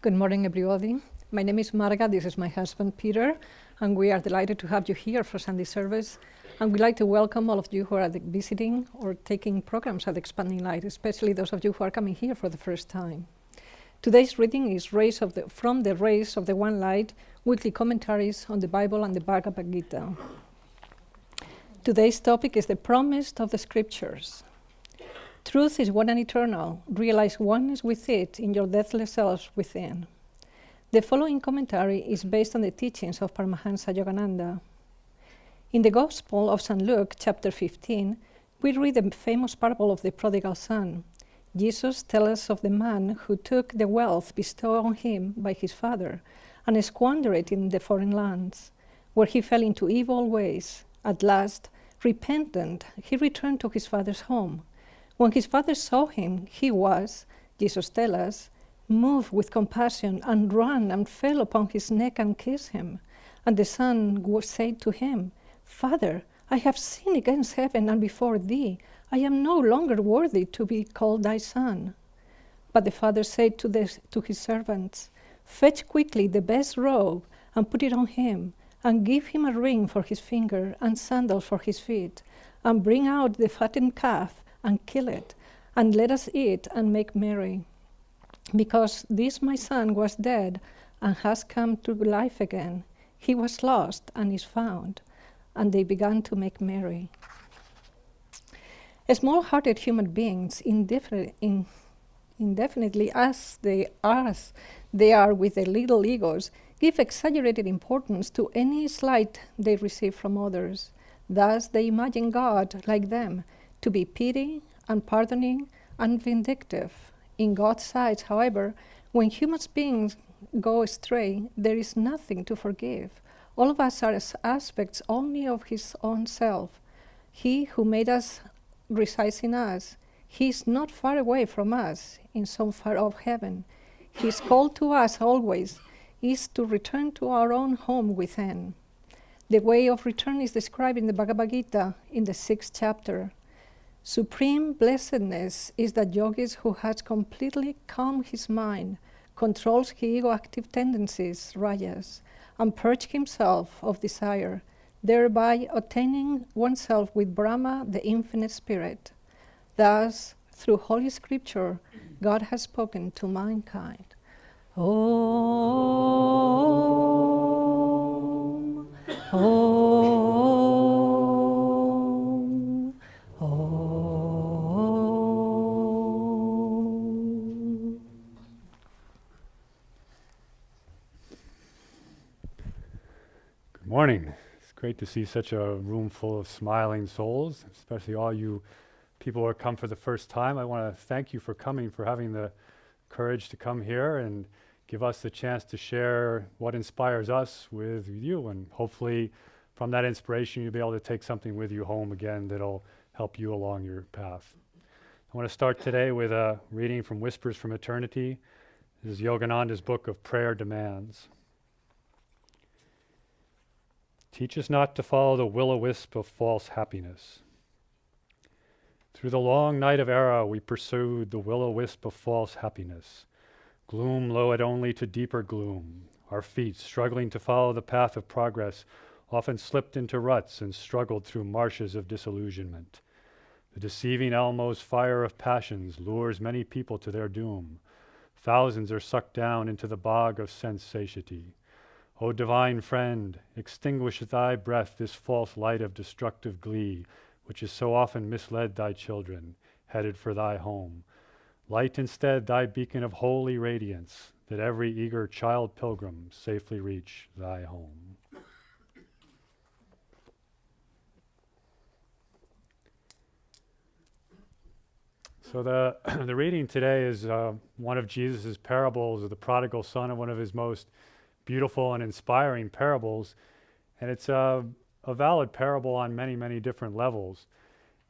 Good morning, everybody. My name is Marga. This is my husband, Peter, and we are delighted to have you here for Sunday service. And we'd like to welcome all of you who are visiting or taking programs at Expanding Light, especially those of you who are coming here for the first time. Today's reading is from the Rays of the One Light, weekly commentaries on the Bible and the Bhagavad Gita. Today's topic is the promise of the Scriptures. Truth is one and eternal. Realize oneness with it in your deathless selves within. The following commentary is based on the teachings of Paramahansa Yogananda. In the Gospel of St. Luke, chapter 15, we read the famous parable of the prodigal son. Jesus tells us of the man who took the wealth bestowed on him by his father and squandered it in the foreign lands, where he fell into evil ways. At last, repentant, he returned to his father's home. When his father saw him, he was, Jesus tells us, moved with compassion and ran and fell upon his neck and kissed him. And the son said to him, "Father, I have sinned against heaven and before thee. I am no longer worthy to be called thy son." But the father said to his servants, "Fetch quickly the best robe and put it on him, and give him a ring for his finger and sandals for his feet, and bring out the fattened calf and kill it, and let us eat and make merry. Because this my son was dead and has come to life again. He was lost and is found." And they began to make merry. Small-hearted human beings, indefinitely as they are with their little egos, give exaggerated importance to any slight they receive from others. Thus they imagine God, like them, to be pitying and pardoning and vindictive. In God's eyes, however, when human beings go astray, there is nothing to forgive. All of us are aspects only of his own self. He who made us resides in us. He is not far away from us, in some far off heaven. His call to us always is to return to our own home within. The way of return is described in the Bhagavad Gita in the 6th chapter. Supreme blessedness is that yogis who has completely calmed his mind, controls his ego-active tendencies, rajas, and purged himself of desire, thereby attaining oneself with Brahma, the infinite spirit. Thus, through Holy Scripture, God has spoken to mankind. Om, Om, Om. Good morning. It's great to see such a room full of smiling souls, especially all you people who have come for the first time. I want to thank you for coming, for having the courage to come here and give us the chance to share what inspires us with you, and hopefully from that inspiration you'll be able to take something with you home again that'll help you along your path. I want to start today with a reading from Whispers from Eternity. This is Yogananda's book of prayer demands. Teach us not to follow the will-o-wisp of false happiness. Through the long night of error we pursued the will-o-wisp of false happiness. Gloom led only to deeper gloom. Our feet, struggling to follow the path of progress, often slipped into ruts and struggled through marshes of disillusionment. The deceiving Elmo's fire of passions lures many people to their doom. Thousands are sucked down into the bog of sense-satiety. O divine friend, extinguish thy breath this false light of destructive glee, which has so often misled thy children, headed for thy home. Light instead thy beacon of holy radiance, that every eager child pilgrim safely reach thy home. So the reading today is one of Jesus' parables of the prodigal son, and one of his most beautiful and inspiring parables. And it's a valid parable on many, many different levels.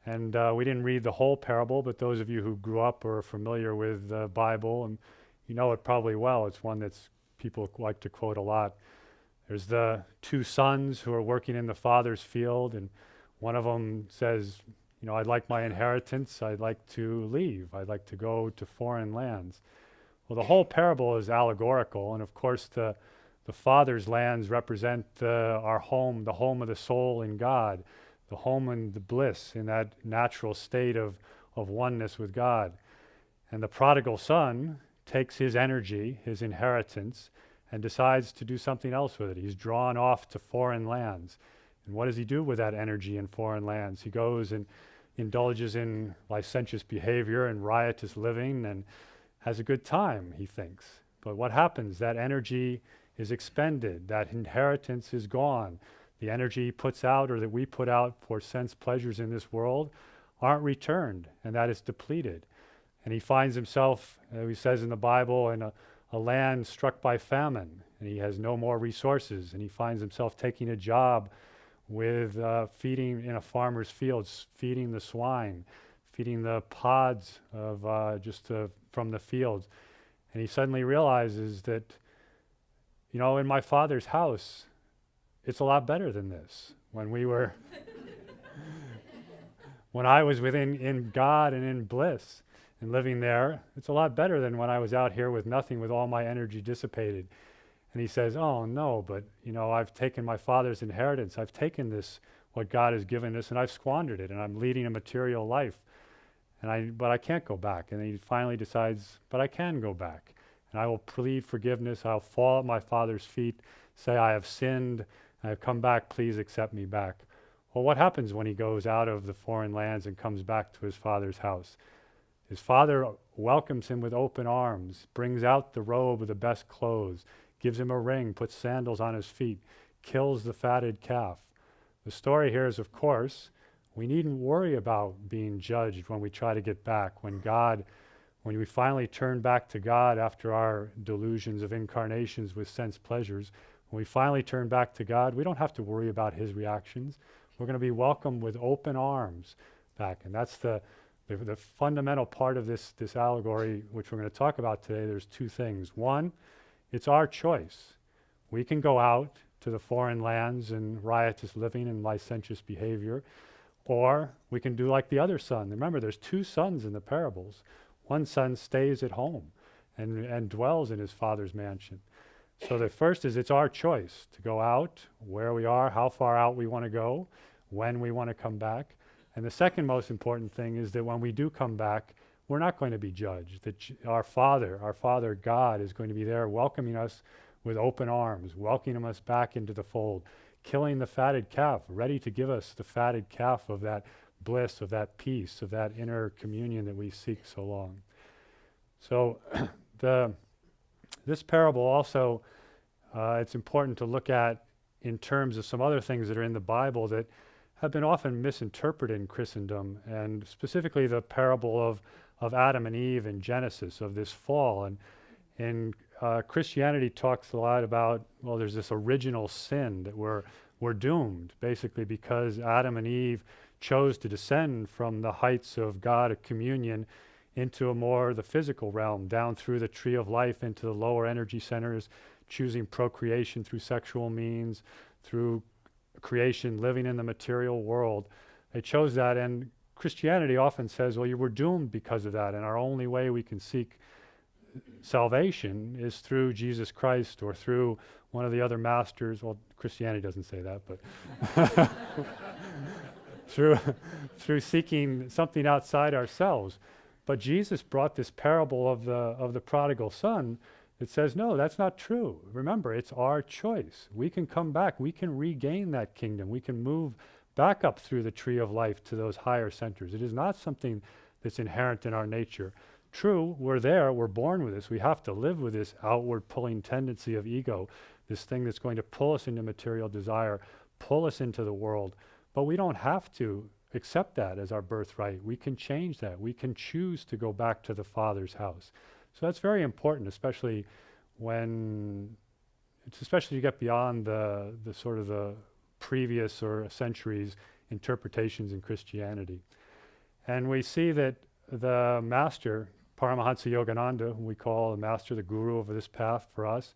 And we didn't read the whole parable, but those of you who grew up or are familiar with the Bible, and you know it probably well, it's one that's people like to quote a lot. There's the two sons who are working in the father's field, and one of them says, you know, I'd like my inheritance, I'd like to leave, I'd like to go to foreign lands. Well, the whole parable is allegorical, and of course the Father's lands represent our home, the home of the soul in God, the home and the bliss in that natural state of oneness with God. And the prodigal son takes his energy, his inheritance, and decides to do something else with it. He's drawn off to foreign lands. And what does he do with that energy in foreign lands? He goes and indulges in licentious behavior and riotous living and has a good time, he thinks. But what happens? That energy is expended. That inheritance is gone. The energy he puts out, or that we put out for sense pleasures in this world, aren't returned, and that is depleted. And he finds himself, he says in the Bible, in a land struck by famine, and he has no more resources, and he finds himself taking a job with feeding in a farmer's fields, feeding the swine, feeding the pods of from the fields. And he suddenly realizes that, in my Father's house, it's a lot better than this. When I was in God and in bliss and living there, it's a lot better than when I was out here with nothing, with all my energy dissipated. And he says, oh no, but I've taken my Father's inheritance. I've taken this, what God has given us, and I've squandered it, and I'm leading a material life. But I can't go back. And he finally decides, but I can go back. And I will plead forgiveness. I'll fall at my Father's feet, say, I have sinned, I have come back, please accept me back. Well, what happens when he goes out of the foreign lands and comes back to his Father's house? His Father welcomes him with open arms, brings out the robe of the best clothes, gives him a ring, puts sandals on his feet, kills the fatted calf. The story here is, of course, we needn't worry about being judged when we try to get back. When we finally turn back to God after our delusions of incarnations with sense pleasures, when we finally turn back to God, we don't have to worry about his reactions. We're going to be welcomed with open arms back. And that's the fundamental part of this allegory, which we're going to talk about today. There's two things. One, it's our choice. We can go out to the foreign lands and riotous living and licentious behavior, or we can do like the other son. Remember, there's two sons in the parables. One son stays at home and dwells in his father's mansion. So the first is, it's our choice to go out, where we are, how far out we want to go, when we want to come back. And the second most important thing is that when we do come back, we're not going to be judged. That our Father God, is going to be there welcoming us with open arms, welcoming us back into the fold, killing the fatted calf, ready to give us the fatted calf of that bliss, of that peace, of that inner communion that we seek so long. So this parable also, it's important to look at in terms of some other things that are in the Bible that have been often misinterpreted in Christendom, and specifically the parable of Adam and Eve in Genesis, of this fall. And Christianity talks a lot about, well, there's this original sin that we're doomed, basically because Adam and Eve chose to descend from the heights of God, of communion, into the physical realm, down through the tree of life into the lower energy centers, choosing procreation through sexual means, through creation, living in the material world. They chose that, and Christianity often says, well, you were doomed because of that, and our only way we can seek salvation is through Jesus Christ or through one of the other masters. Well, Christianity doesn't say that, but through seeking something outside ourselves. But Jesus brought this parable of the prodigal son that says, no, that's not true. Remember, it's our choice. We can come back. We can regain that kingdom. We can move back up through the tree of life to those higher centers. It is not something that's inherent in our nature. True, we're there, we're born with this. We have to live with this outward pulling tendency of ego, this thing that's going to pull us into material desire, pull us into the world. But we don't have to accept that as our birthright. We can change that. We can choose to go back to the Father's house. So that's very important, especially when you get beyond the sort of the previous or centuries interpretations in Christianity. And we see that the master, Paramahansa Yogananda, who we call the master, the guru of this path for us,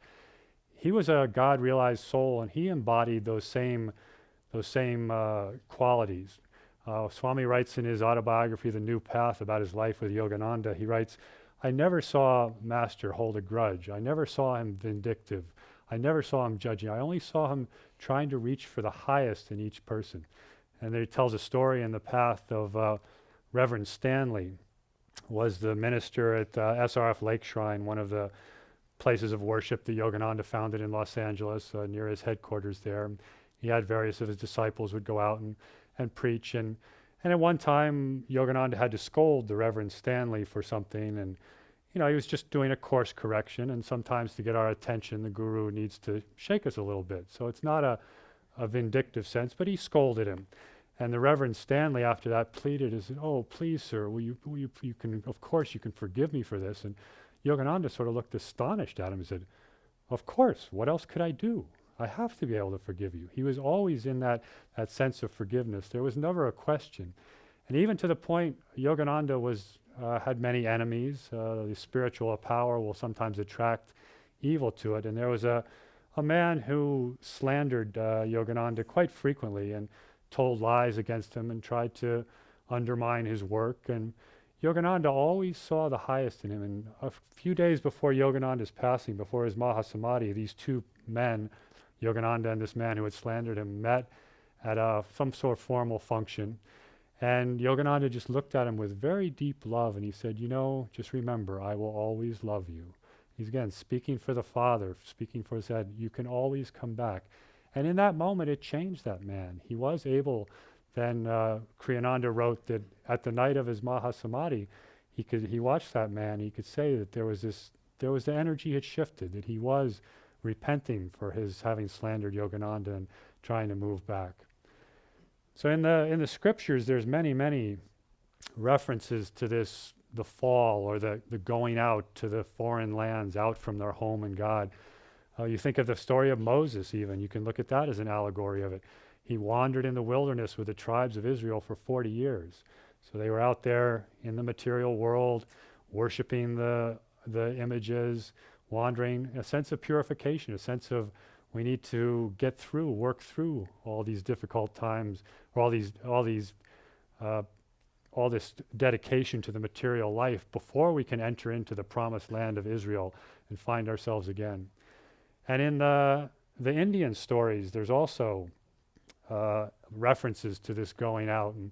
he was a God-realized soul, and he embodied those same qualities. Swami writes in his autobiography, The New Path, about his life with Yogananda. He writes, I never saw Master hold a grudge. I never saw him vindictive. I never saw him judging. I only saw him trying to reach for the highest in each person. And then he tells a story in the path of Reverend Stanley, was the minister at SRF Lake Shrine, one of the places of worship that Yogananda founded in Los Angeles, near his headquarters there. He had various of his disciples would go out and preach. And at one time, Yogananda had to scold the Reverend Stanley for something. And, he was just doing a course correction. And sometimes to get our attention, the guru needs to shake us a little bit. So it's not a vindictive sense, but he scolded him. And the Reverend Stanley after that pleaded and said, "Oh, please, sir, you can, of course you can forgive me for this." And Yogananda sort of looked astonished at him and said, "Of course, what else could I do? I have to be able to forgive you." He was always in that sense of forgiveness. There was never a question. And even to the point, Yogananda had many enemies. The spiritual power will sometimes attract evil to it. And there was a man who slandered Yogananda quite frequently and told lies against him and tried to undermine his work. And Yogananda always saw the highest in him. And a few days before Yogananda's passing, before his Mahasamadhi, these two men, Yogananda and this man who had slandered him, met at some sort of formal function. And Yogananda just looked at him with very deep love and he said, "Just remember, I will always love you." He's again speaking for the Father, speaking for his head. You can always come back. And in that moment, it changed that man. He was able, then Kriyananda wrote that at the night of his Mahasamadhi, he watched that man, he could say that there was the energy had shifted, that he was repenting for his having slandered Yogananda and trying to move back. So in the scriptures, there's many references to this, the fall or the going out to the foreign lands, out from their home in God. You think of the story of Moses even, you can look at that as an allegory of it. He wandered in the wilderness with the tribes of Israel for 40 years. So they were out there in the material world, worshiping the images, wandering, a sense of purification, a sense of we need to work through all these difficult times, or all this dedication to the material life before we can enter into the promised land of Israel and find ourselves again. And in the Indian stories, there's also references to this going out. And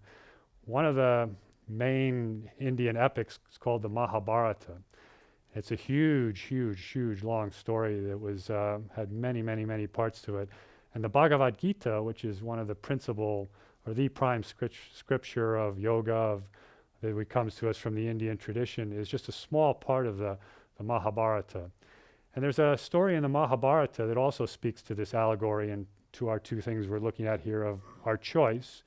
one of the main Indian epics is called the Mahabharata. It's a huge long story that had many parts to it. And the Bhagavad Gita, which is one of the principal or the prime scripture of yoga that comes to us from the Indian tradition, is just a small part of the Mahabharata. And there's a story in the Mahabharata that also speaks to this allegory and to our two things we're looking at here of our choice,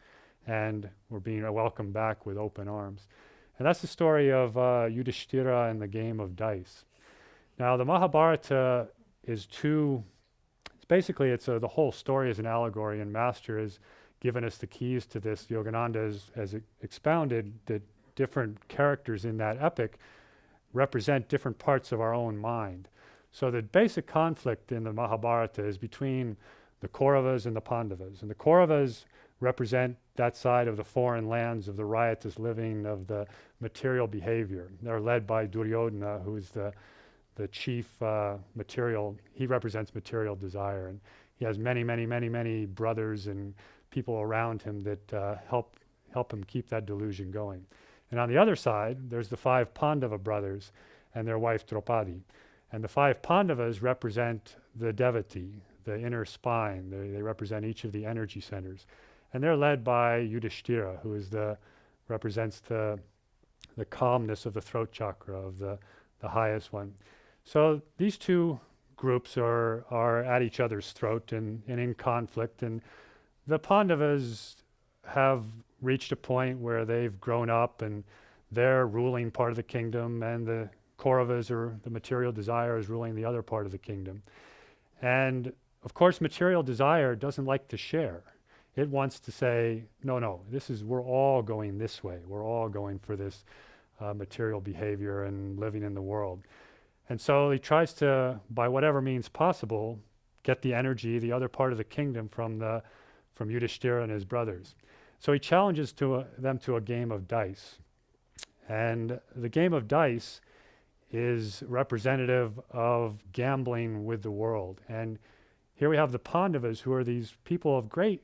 and we're being welcomed back with open arms. And that's the story of Yudhishthira and the game of dice. Now, the Mahabharata is the whole story is an allegory, and Master has given us the keys to this. Yogananda has expounded that different characters in that epic represent different parts of our own mind. So the basic conflict in the Mahabharata is between the Kauravas and the Pandavas. And the Kauravas represent that side of the foreign lands, of the riotous living, of the material behavior. They're led by Duryodhana, who's the chief he represents material desire. And he has many brothers and people around him that help him keep that delusion going. And on the other side, there's the 5 Pandava brothers and their wife Draupadi. And the 5 Pandavas represent the devotee, the inner spine. They represent each of the energy centers. And they're led by Yudhishthira, who represents the calmness of the throat chakra, of the highest one. So these two groups are at each other's throat and in conflict. And the Pandavas have reached a point where they've grown up and they're ruling part of the kingdom, and the Kauravas, or the material desire, is ruling the other part of the kingdom. And of course, material desire doesn't like to share. It wants to say, no, we're all going this way. We're all going for this material behavior and living in the world. And so he tries to, by whatever means possible, get the energy, the other part of the kingdom from Yudhishthira and his brothers. So he challenges them to a game of dice. And the game of dice is representative of gambling with the world. And here we have the Pandavas, who are these people of great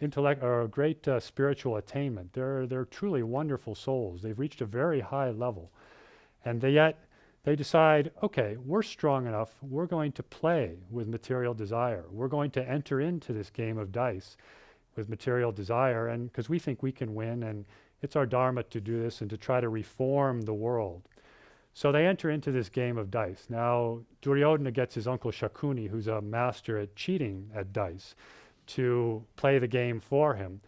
intellect or great spiritual attainment. They're truly wonderful souls. They've reached a very high level, and yet they decide, okay, we're strong enough. We're going to play with material desire. We're going to enter into this game of dice with material desire, and because we think we can win, and it's our dharma to do this and to try to reform the world. So they enter into this game of dice. Now, Duryodhana gets his uncle Shakuni, who's a master at cheating at dice, to play the game for him.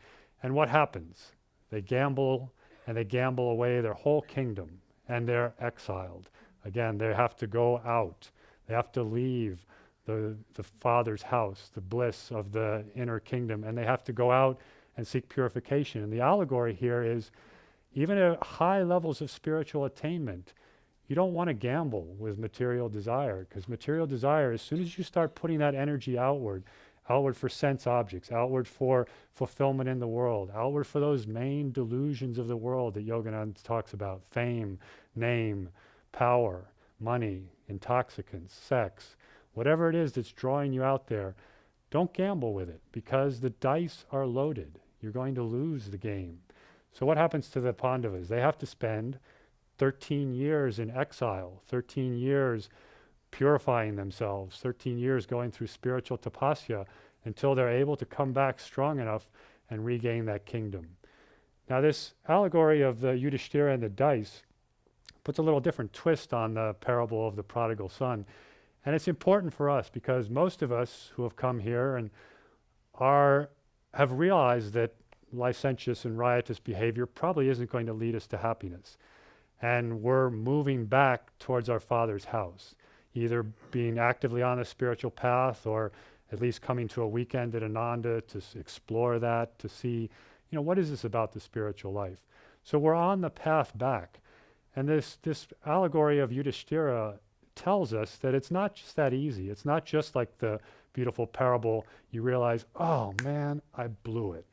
And what happens? They gamble, and they gamble away their whole kingdom, and they're exiled. Again, they have to go out. They have to leave the father's house, the bliss of the inner kingdom, and they have to go out and seek purification. And the allegory here is, even at high levels of spiritual attainment, you don't want to gamble with material desire, because material desire, as soon as you start putting that energy outward for sense objects, outward for fulfillment in the world, outward for those main delusions of the world that Yogananda talks about, fame, name, power, money, intoxicants, sex, whatever it is that's drawing you out there, don't gamble with it, because the dice are loaded. You're going to lose the game. So what happens to the Pandavas? They have to spend 13 years in exile, 13 years purifying themselves, 13 years going through spiritual tapasya until they're able to come back strong enough and regain that kingdom. Now, this allegory of the Yudhishthira and the dice puts a little different twist on the parable of the prodigal son. And it's important for us because most of us who have come here and have realized that licentious and riotous behavior probably isn't going to lead us to happiness. And we're moving back towards our Father's house, either being actively on the spiritual path or at least coming to a weekend at Ananda to explore that, to see, what is this about the spiritual life? So we're on the path back. And this allegory of Yudhishthira tells us that it's not just that easy. It's not just like the beautiful parable. You realize, oh man, I blew it.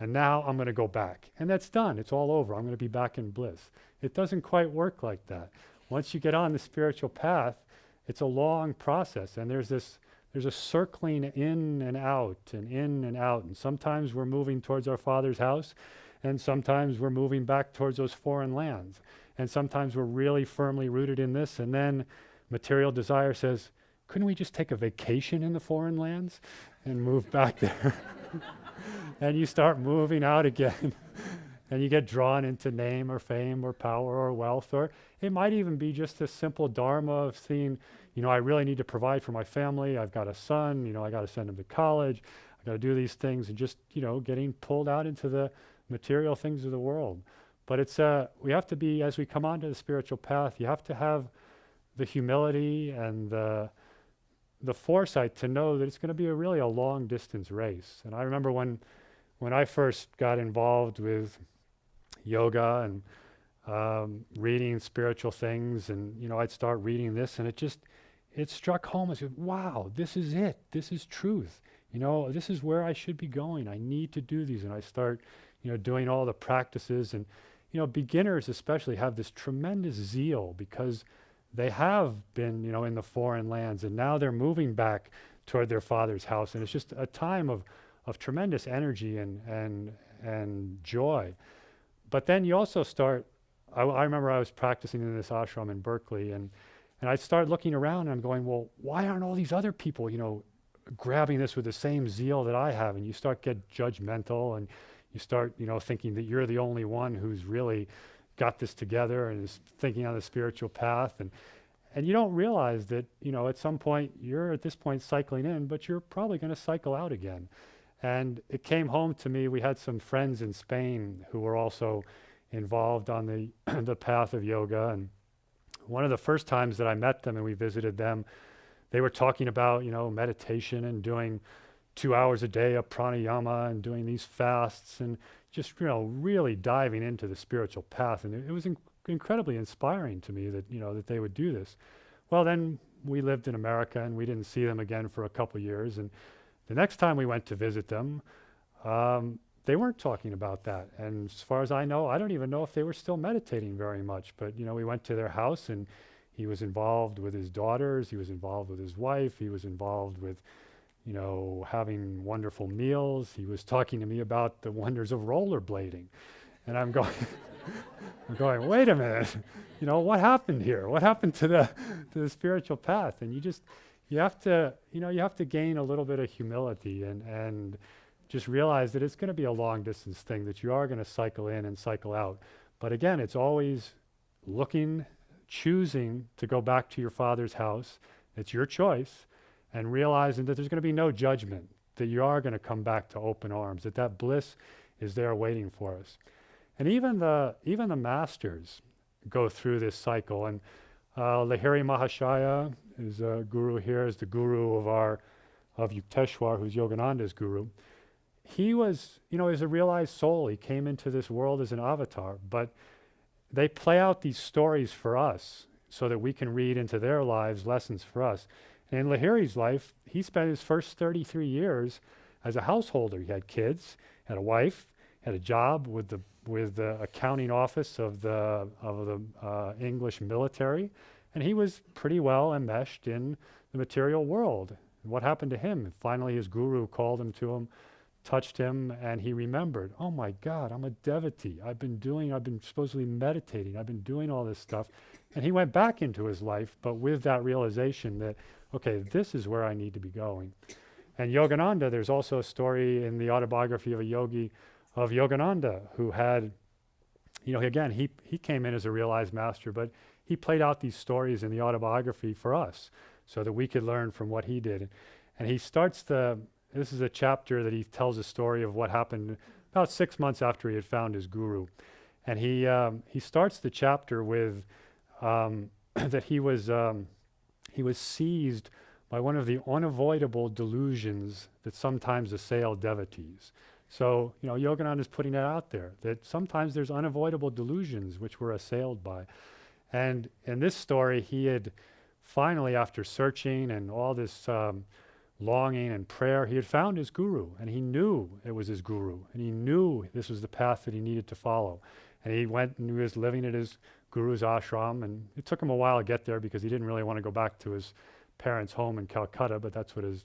And now I'm going to go back. And that's done. It's all over. I'm going to be back in bliss. It doesn't quite work like that. Once you get on the spiritual path, it's a long process. And there's a circling in and out and in and out. And sometimes we're moving towards our Father's house. And sometimes we're moving back towards those foreign lands. And sometimes we're really firmly rooted in this. And then material desire says, couldn't we just take a vacation in the foreign lands and move back there? And you start moving out again. And you get drawn into name or fame or power or wealth. Or it might even be just a simple dharma of seeing, I really need to provide for my family. I've got a son, I got to send him to college. I got to do these things, and just, getting pulled out into the material things of the world. But it's we have to be, as we come onto the spiritual path, you have to have the humility and the foresight to know that it's going to be really a long distance race. And I remember when I first got involved with yoga and reading spiritual things, and I'd start reading this, and it struck home. I said, wow, this is it. This is truth. This is where I should be going. I need to do these. And I start, doing all the practices. And, beginners especially have this tremendous zeal because they have been, in the foreign lands, and now they're moving back toward their Father's house. And it's just a time of tremendous energy and joy. But then you also start, I remember I was practicing in this ashram in Berkeley, and I started looking around, and I'm going, well, why aren't all these other people, grabbing this with the same zeal that I have? And you start get judgmental, and you start, thinking that you're the only one who's really got this together and is thinking on the spiritual path. And you don't realize that, at some point, you're at this point cycling in, but you're probably going to cycle out again. And it came home to me. We had some friends in Spain who were also involved on the the path of yoga. And one of the first times that I met them and we visited them, they were talking about, meditation and doing 2 hours a day of pranayama and doing these fasts and just, really diving into the spiritual path. And it was incredibly inspiring to me that, that they would do this. Well, then we lived in America and we didn't see them again for a couple years. And the next time we went to visit them, they weren't talking about that. And as far as I know, I don't even know if they were still meditating very much. But, we went to their house, and he was involved with his daughters. He was involved with his wife. He was involved with, having wonderful meals. He was talking to me about the wonders of rollerblading. And I'm going, wait a minute, what happened here? What happened to the spiritual path? And you have to gain a little bit of humility and just realize that it's going to be a long distance thing, that you are going to cycle in and cycle out. But again, it's always choosing to go back to your Father's house. It's your choice, and realizing that there's going to be no judgment, that you are going to come back to open arms, that bliss is there waiting for us. And even the masters go through this cycle. And Lahiri Mahashaya is a guru here, is the guru of Yukteswar, who's Yogananda's guru. He was, is a realized soul. He came into this world as an avatar, but they play out these stories for us so that we can read into their lives lessons for us. And in Lahiri's life, he spent his first 33 years as a householder. He had kids, had a wife, had a job with the accounting office of the English military, and he was pretty well enmeshed in the material world. And what happened to him? Finally, his guru called him to him, touched him, and he remembered, oh my God, I'm a devotee. I've been supposedly meditating. I've been doing all this stuff. And he went back into his life, but with that realization that, okay, this is where I need to be going. And Yogananda, there's also a story in the autobiography of a yogi of Yogananda who had, again, he came in as a realized master, but he played out these stories in the autobiography for us so that we could learn from what he did. And he starts this is a chapter that he tells a story of what happened about 6 months after he had found his guru. And he starts the chapter with that he was seized by one of the unavoidable delusions that sometimes assail devotees. So, Yogananda is putting that out there, that sometimes there's unavoidable delusions which we're assailed by. And in this story, he had finally, after searching and all this longing and prayer, he had found his guru, and he knew it was his guru, and he knew this was the path that he needed to follow. And he went and he was living at his guru's ashram, and it took him a while to get there because he didn't really want to go back to his parents' home in Calcutta, but that's what his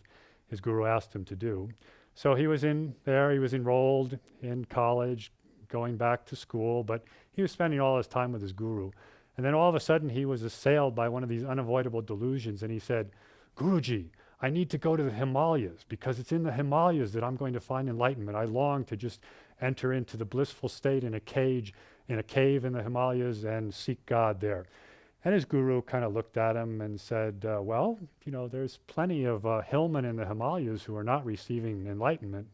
guru asked him to do. So he was in there, he was enrolled in college, going back to school, but he was spending all his time with his guru. And then all of a sudden he was assailed by one of these unavoidable delusions, and he said, Guruji, I need to go to the Himalayas because it's in the Himalayas that I'm going to find enlightenment. I long to just enter into the blissful state in a cave in the Himalayas and seek God there. And his guru kind of looked at him and said, well, there's plenty of hillmen in the Himalayas who are not receiving enlightenment,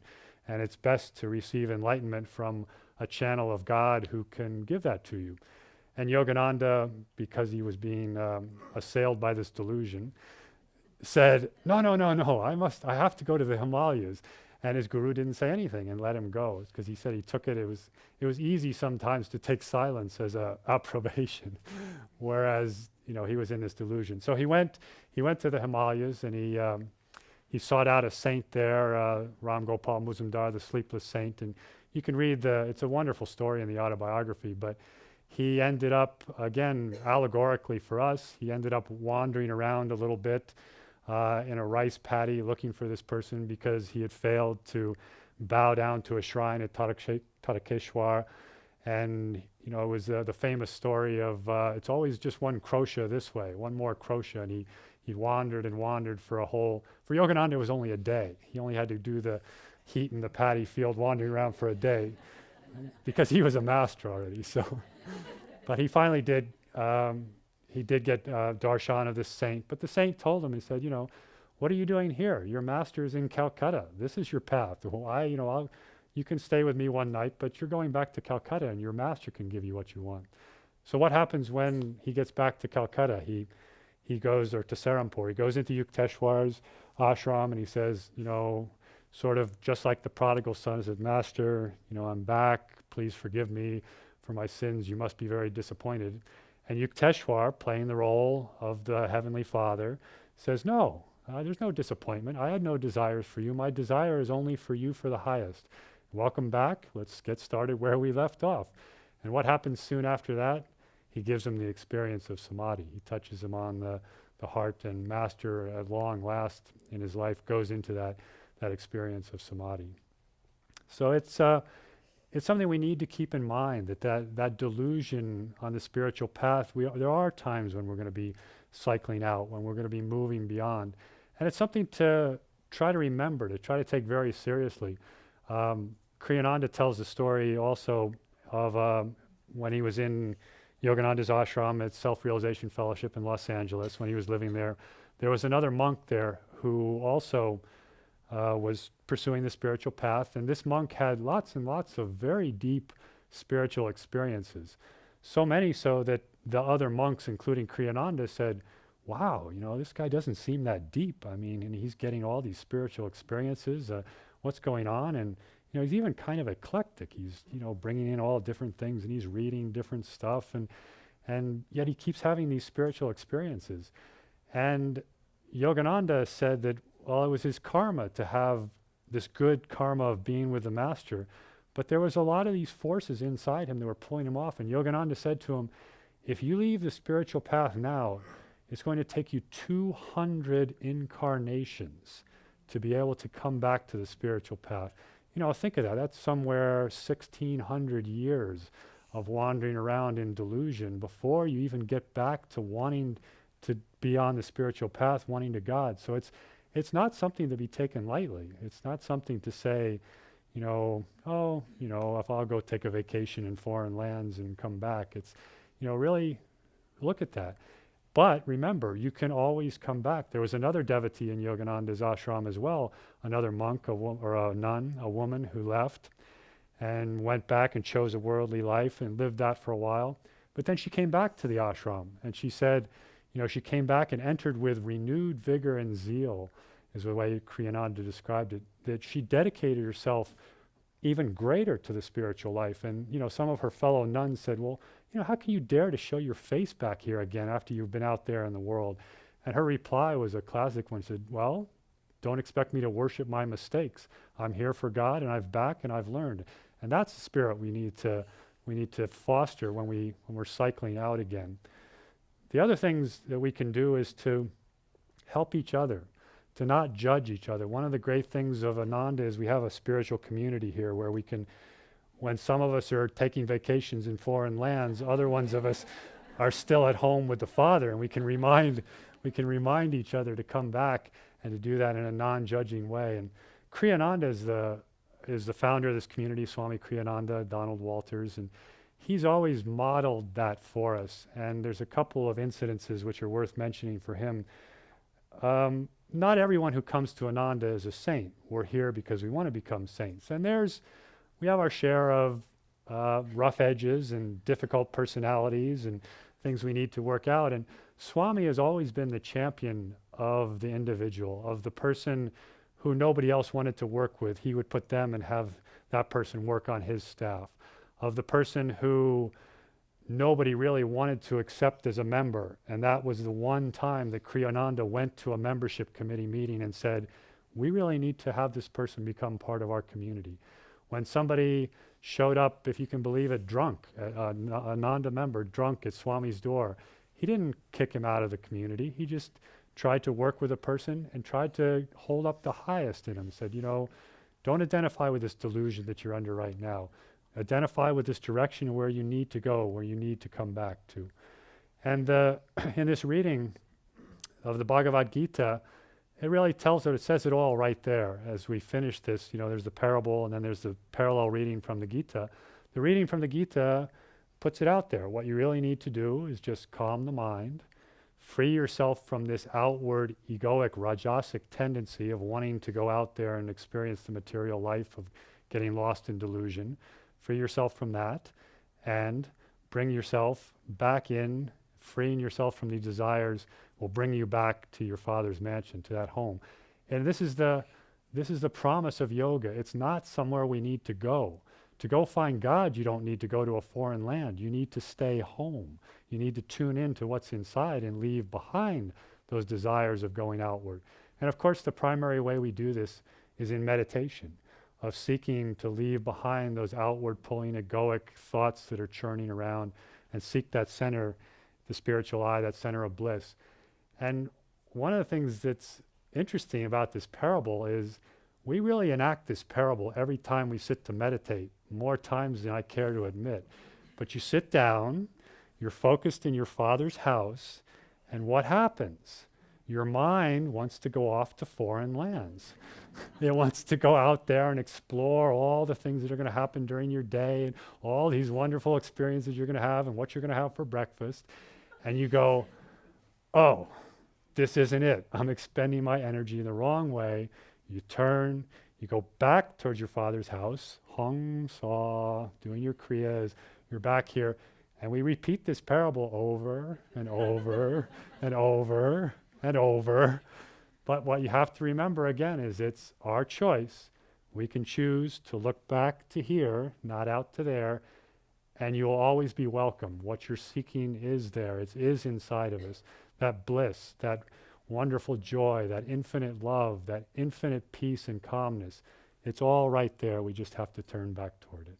and it's best to receive enlightenment from a channel of God who can give that to you. And Yogananda, because he was being assailed by this delusion, said, no, I have to go to the Himalayas. And his guru didn't say anything and let him go, because he said he took it. It was easy sometimes to take silence as a approbation, whereas he was in this delusion. So he went to the Himalayas, and he sought out a saint there, Ram Gopal Muzumdar, the sleepless saint. And you can read it's a wonderful story in the autobiography, but he ended up, again, allegorically for us, he ended up wandering around a little bit in a rice paddy looking for this person because he had failed to bow down to a shrine at Tadakeshwar. And, it was the famous story of it's always just one krosha this way, one more krosha. And he wandered and wandered for Yogananda it was only a day. He only had to do the heat in the paddy field wandering around for a day because he was a master already. So, but he finally did. He did get darshan of this saint, but the saint told him, he said, what are you doing here? Your master is in Calcutta. This is your path. Well, you can stay with me one night, but you're going back to Calcutta, and your master can give you what you want. So what happens when he gets back to Calcutta? He goes, or to Serampore, he goes into Yukteswar's ashram, and he says, sort of just like the prodigal son, he says, Master, I'm back. Please forgive me for my sins. You must be very disappointed. And Yukteswar, playing the role of the Heavenly Father, says, no, there's no disappointment. I had no desires for you. My desire is only for you for the highest. welcome back. Let's get started where we left off. And what happens soon after that? He gives him the experience of samadhi. He touches him on the heart, and Master, at long last in his life, goes into that experience of samadhi. So it's something we need to keep in mind, that delusion on the spiritual path, there are times when we're going to be cycling out, when we're going to be moving beyond. And it's something to try to remember, to try to take very seriously. Kriyananda tells the story also of when he was in Yogananda's ashram at Self-Realization Fellowship in Los Angeles, when he was living there. There was another monk there who also was pursuing the spiritual path, and this monk had lots and lots of very deep spiritual experiences. So many so that the other monks, including Kriyananda, said, wow, this guy doesn't seem that deep. I mean, and he's getting all these spiritual experiences. What's going on? And he's even kind of eclectic. He's bringing in all different things, and he's reading different stuff, and yet he keeps having these spiritual experiences. And Yogananda said that, well, it was his karma to have this good karma of being with the master, but there was a lot of these forces inside him that were pulling him off. And Yogananda said to him, if you leave the spiritual path now, it's going to take you 200 incarnations to be able to come back to the spiritual path. Think of that. That's somewhere 1,600 years of wandering around in delusion before you even get back to wanting to be on the spiritual path, wanting to God. So it's not something to be taken lightly. It's not something to say, if I'll go take a vacation in foreign lands and come back. It's, really look at that. But remember, you can always come back. There was another devotee in Yogananda's ashram as well, another monk or a nun, a woman who left and went back and chose a worldly life and lived that for a while. But then she came back to the ashram, and she said, she came back and entered with renewed vigor and zeal, is the way Kriyananda described it, that she dedicated herself even greater to the spiritual life. And, some of her fellow nuns said, well, how can you dare to show your face back here again after you've been out there in the world? And her reply was a classic one. She said, well, don't expect me to worship my mistakes. I'm here for God, and I've back and I've learned. And that's the spirit we need to foster when we're cycling out again. The other things that we can do is to help each other, to not judge each other. One of the great things of Ananda is we have a spiritual community here where we can, when some of us are taking vacations in foreign lands, other ones of us are still at home with the Father, and we can remind each other to come back and to do that in a non-judging way. And Kriyananda is the founder of this community, Swami Kriyananda, Donald Walters, and he's always modeled that for us. And there's a couple of incidences which are worth mentioning for him. Not everyone who comes to Ananda is a saint. We're here because we want to become saints. And we have our share of rough edges and difficult personalities and things we need to work out. And Swami has always been the champion of the individual, of the person who nobody else wanted to work with. He would put them and have that person work on his staff. Of the person who nobody really wanted to accept as a member. And that was the one time that Kriyananda went to a membership committee meeting and said, we really need to have this person become part of our community. When somebody showed up, if you can believe it, drunk, a Ananda member drunk at Swami's door, he didn't kick him out of the community. He just tried to work with a person and tried to hold up the highest in him. Said, don't identify with this delusion that you're under right now. Identify with this direction where you need to go, where you need to come back to. And in this reading of the Bhagavad Gita, it really it says it all right there. As we finish this, there's the parable and then there's the parallel reading from the Gita. The reading from the Gita puts it out there. What you really need to do is just calm the mind, free yourself from this outward egoic, rajasic tendency of wanting to go out there and experience the material life, of getting lost in delusion. Free yourself from that and bring yourself back in. Freeing yourself from these desires will bring you back to your Father's mansion, to that home. And this is the promise of yoga. It's not somewhere we need to go. To go find God, you don't need to go to a foreign land. You need to stay home. You need to tune into what's inside and leave behind those desires of going outward. And of course, the primary way we do this is in meditation. of seeking to leave behind those outward pulling egoic thoughts that are churning around and seek that center, the spiritual eye, that center of bliss. And one of the things that's interesting about this parable is we really enact this parable every time we sit to meditate, more times than I care to admit. But you sit down, you're focused in your Father's house, and what happens? Your mind wants to go off to foreign lands. It wants to go out there and explore all the things that are going to happen during your day and all these wonderful experiences you're going to have and what you're going to have for breakfast. And you go, oh, this isn't it. I'm expending my energy in the wrong way. You turn, you go back towards your Father's house, hung, saw, doing your kriyas. You're back here. And we repeat this parable over and over and over and over. But what you have to remember again is it's our choice. We can choose to look back to here, not out to there, and you'll always be welcome. What you're seeking is there. It is inside of us. That bliss, that wonderful joy, that infinite love, that infinite peace and calmness. It's all right there. We just have to turn back toward it.